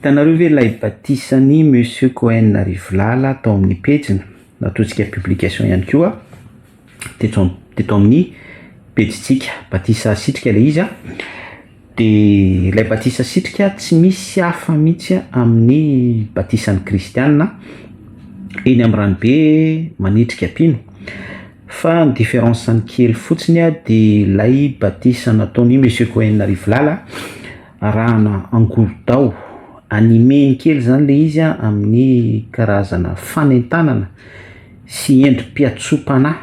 hitanareo ve ilay batisany Monsieur Cohen Rivolala tao amin'ny pejiny, nataontsika publication ihany koa teto amin'ny pejitsika batisa sitrika ilay izy dia ilay batisa sitrika tsy misy hafa mihitsy amin'ny batisan'ny kristianina eny amin'ny ranobe manitrika pino, fa ny différence-ny kely fotsiny dia ilay batisa nataony Monsieur Cohen Rivolala arahana angorodao animeny kely zany le izy amin'ny karazana fanentanana sy endrim-piatsopana.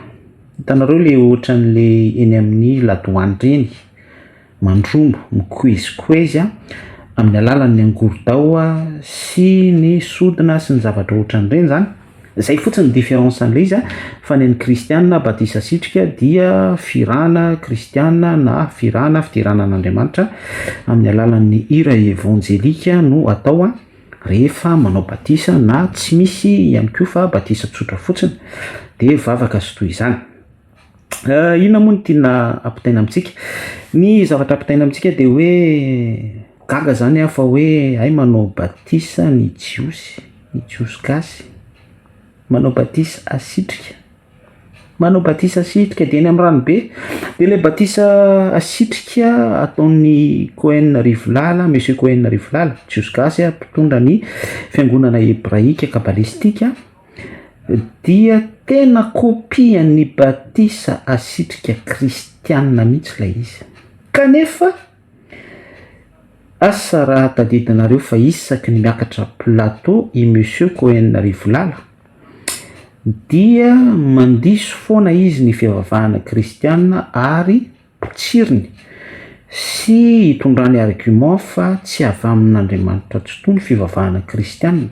Hitanareo le ohatran'le eny amin'ny ladoany reny mandrombo mikoezikoezy amin'ny alalan'ny angorodao sy ny sodina sy ny zavatra ohatran'ireny zany. Zay fotsiny différence an'le izy fa ny an'ny kristianina batisa sitrika dia firana kristianina na firana fidiranan'Andriamanitra amin'ny alalan'ny hira evanjelika no atao rehefa manao batisa, na tsy misy ihany koa fa batisa tsotra fotsiny dia vavaka sy toy izany. Inona moa no tiana ampitaina amintsika? Ny zavatra ampitaina amintsika dia hoe gaga zany fa hoe ay manao batisa ny jiosy gasy, manao batisa asitrika, manao batisa asitrika dia eny amin'ny ranobe. Dia ilay batisa asitrika ataon'ny Cohen Rivolala, Monsieur Cohen Rivolala, jiosy gasy mpitondra ny fiangonana hebraika kabalistika, dia tena kopian'ny batisa asitrika kristianina mihitsy ilay izy. Kanefa asa raha tadidinareo fa isaky ny miakatra plateau i Monsieur Cohen Rivolala dia mandiso foana izy ny fivavahana kristianina ary pitsiriny sy hitondrany argument fa tsy avy amin'Andriamanitra tsotoa ny fivavahana kristianina,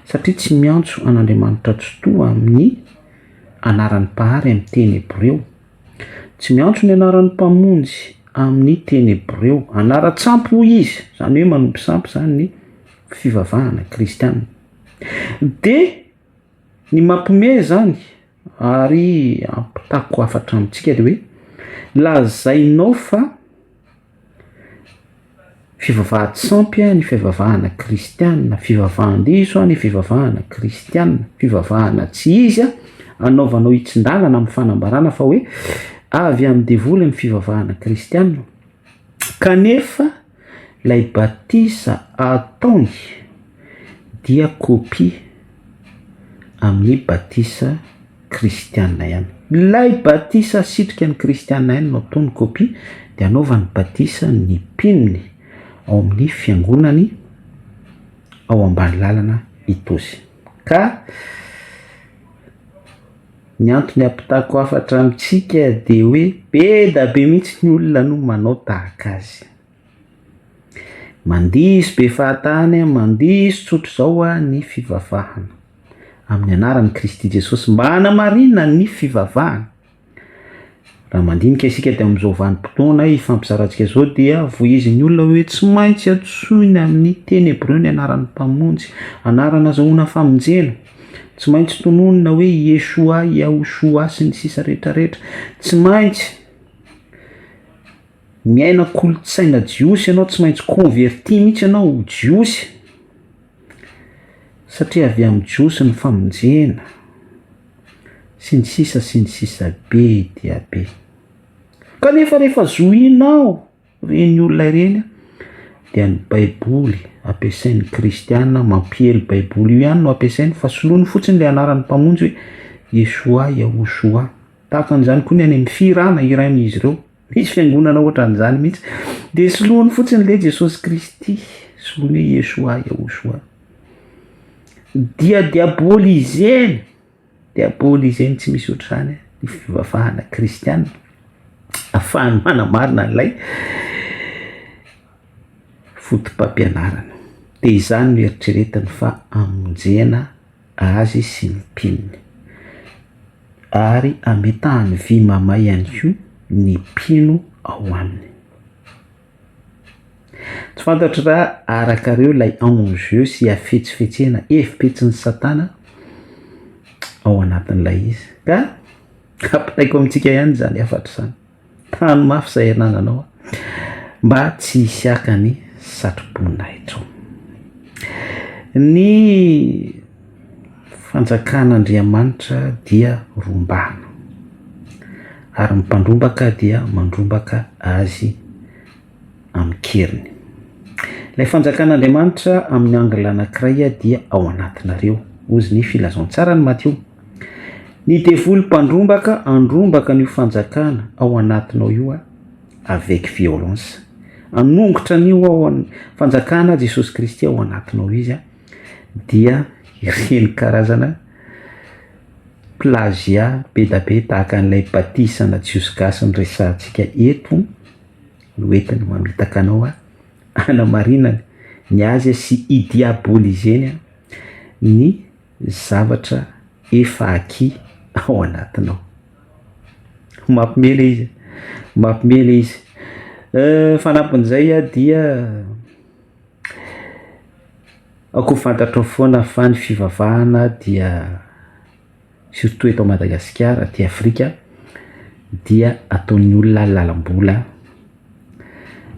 satria tsy miantso an'Andriamanitra tsotoa amin'ny anaran'ny mpahary amin'ny teny hebreo, tsy miantso ny anaran'ny mpamonjy amin'ny teny hebreo, anaratsampo izy, zany hoe manompo sampy zany ny fivavahana kristianina. Dia ny mampime zany ary ampitako afatra amintsika dia hoe lazainao fa fivavahan-tsampy ny fivavahana kristianina, fivavahan-diso ny fivavahana kristianina, fivavahana tsy izy anaovanao hitsin-dalana amin'ny fanambarana fa hoe avy amin'ny devoly ny fivavahana kristianina. Kanefa ilay batisa ataony dia kopia amin'ny batisa kristianina ihany. Ilay batisa sitrika ny kristianina ihany no ataony kopia dia anaovany batisa ny pininy ao amin'ny fiangonany ao ambany lalana itozy. Ka ny antony ampitako afatra amintsika dia hoe be da be mihitsy ny olona no manao tahaka azy, mandiso be fahatany, mandiso tsotro zao ny fivavahana amin'ny anaran'i Kristy Jesosy mba hanamarinana ny fivavahana. Raha mandinika isika dia amin'izao vanim-potoana ifampizarantsika zao dia voizin'ny olona hoe tsy maintsy antsoina amin'ny teny hebreo ny anaran'ny mpamonjy, anarana azahoana famonjena, tsy maintsy tononina hoe Yeshua, Yahoshua sy ny sisa rehetrarehetra, tsy maintsy miaina kolotsaina jiosy ianao, tsy maintsy converti mihitsy ianao ho jiosy, satria avy amin'ny jiosy ny famonjena sy ny sisa be dia be. Kanefa rehefa zohinao reny olona ireny dia ny baiboly ampiasain'ny kristianina, mampiely baiboly io ihany no ampiasainy, fa soloiny fotsiny le anaran'ny mpamonjy hoe Yeshua, Yahoshua. Tahaka an'izany koa ny any amin'ny firana iran'izy ireo, misy fiangonana ohatran'izany mihitsy, dia soloiny fotsiny le Jesosy Kristy, soloiny hoe Yeshua, Yahoshua. Dia diaboliseny tsy misy ohatr'izany ny fivavahana kristianina, ahafahany manamarina an'ilay fotom-pampianarana. Dia izany no eritreretiny fa amonjena azy sy ny pininy ary ametahany vy mamay ihany koa ny pino ao aminy. Tsy fantatra raha arakareo ilay enjeu sy afetsifetsena efipetsin'ny satana ao anatin'ilay izy, ka ampitaiko amintsika ihany zany afatra izany. Tany mafy izay henananao mba tsy hisy akany satroboninahitra. ny fanjakan'Andriamanitra dia rombana ary mpandrombaka dia mandrombaka azy amin'ny keriny. Ilay fanjakan'Andriamanitra amin'ny angle anankiray dia ao anatinareo, ozy ny filazantsara ny Matteo. Ny devoly mpandrombaka andrombaka n'io fanjakana ao anatinao io avec violence. Anongotra n'io ao fanjakana Jesosy Kristy ao anatinao izy dia ireny karazana plagiat be da be tahaka an'ilay batisana Jiosy Gasy nyresantsika eto no entiny mamitaka anao anamarinana ny azy sy idiabolizeny ny zavatra efa aky ao anatinao. Mampimely izy. Fanampin'izay dia ako fantatrao foana fa ny fivavahana dia surtout eto Madagasikara, aty Afrika, dia ataon'ny olona lalam-bola,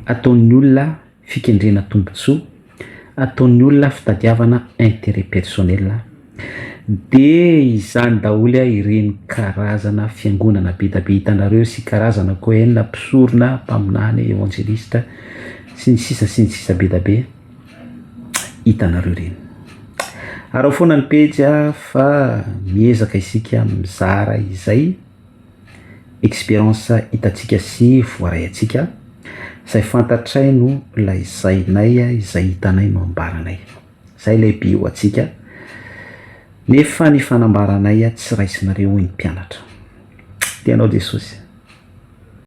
ataon'ny olona fikendrena tombotsoa, ataon'ny olona fitadiavana intérêt personnel, dia izany daholo ireny karazana fiangonana be da be hitanareo sy karazana Cohen, mpisorona, mpaminany, évangéliste sy ny sisa be da be hitanareo reny. Arao foana ny pejy fa miezaka isika mizara izay expérience hitatsika sy voaray atsika, izay fantatray no laizainay, izay hitanay no ambaranay. Izay ilay bio atsika, nefa ny fanambaranay tsy raisinareo ny mpianatra. Tianao Jesosy.